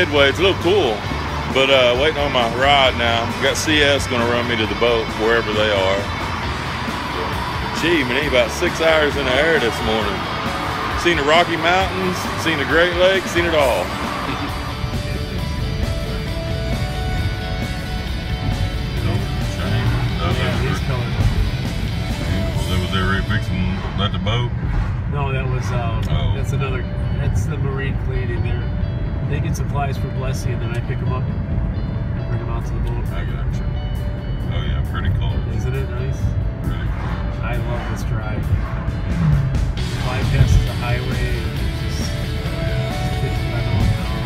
Midway. It's a little cool, but waiting on my ride now. Got CS gonna run me to the boat wherever they are. Gee, man, about 6 hours in the air this morning. Seen the Rocky Mountains, seen the Great Lakes, seen it all. Was they already fixing at the boat? No, that was that's the marine cleaning. They get supplies for Blessy, and then I pick them up and bring them out to the boat. I got you. Oh yeah, pretty cool. Isn't it nice? Pretty cool. I love this drive. Bypasses the highway, and it's just 55 miles an hour.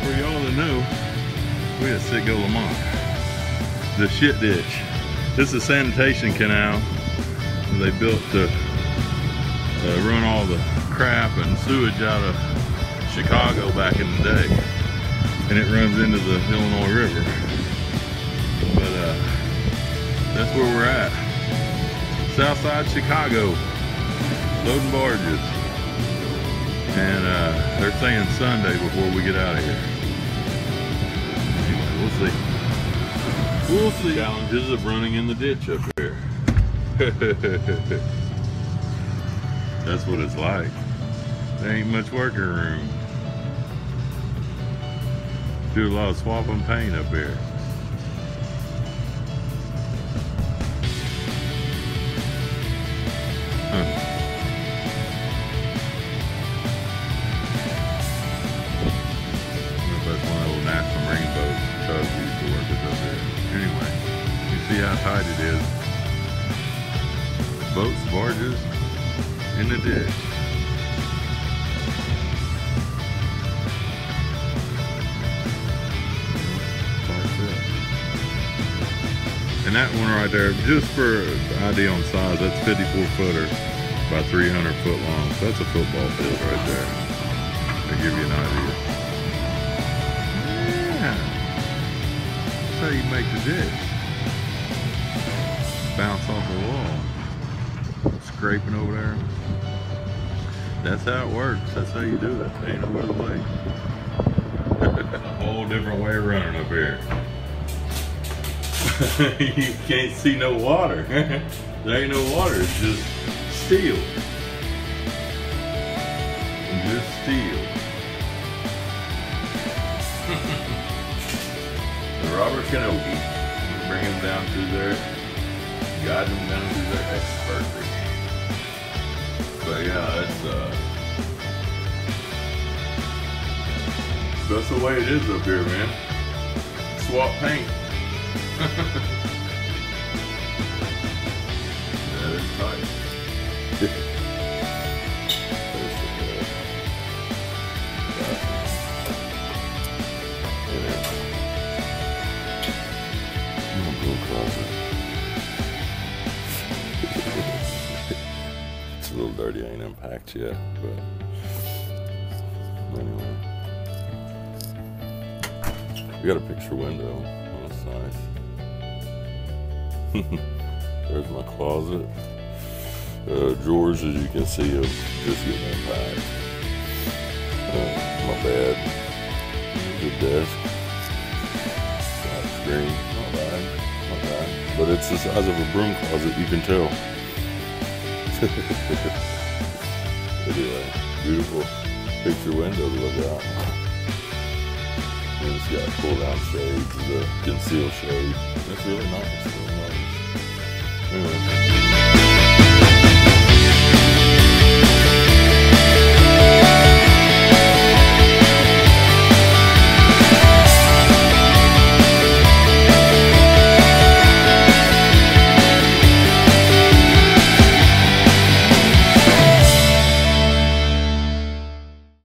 For y'all that know, we at Citgo Lamont. The shit ditch. This is a sanitation canal they built to run all the crap and sewage out of Chicago back in the day. And it runs into the Illinois River. But that's where we're at. Southside Chicago, loading barges. And they're saying Sunday before we get out of here. Anyway, we'll see. We'll see. Challenges of running in the ditch up here. That's what it's like. There ain't much working room. Do a lot of swapping paint up here. See how tight it is. Boats, barges, in the ditch. And that one right there, just for idea on size, that's 54 footer by 300 foot long. So that's a football field right there. To give you an idea. Yeah. That's how you make the ditch. Bounce off the wall. Scraping over there. That's how it works. That's how you do it. Ain't no other way. A whole different way of running up here. You can't see no water. There ain't no water. It's just steel. Just steel. The Robert Kenobi. Bring him down through there. Guide them down through there expertly. But yeah, that's the way it is up here, man. Swap paint. That is tight. It's a little dirty, I ain't unpacked yet, but anyway. We got a picture window. That's nice. There's my closet. Drawers, as you can see, are just getting unpacked. My bed. Good desk. Flat screen. Not bad. Not bad. But it's the size of a broom closet, you can tell. Anyway, beautiful picture window to look out. And it's got pull down shades, the conceal shade. It's really nice. Really nice. Anyway.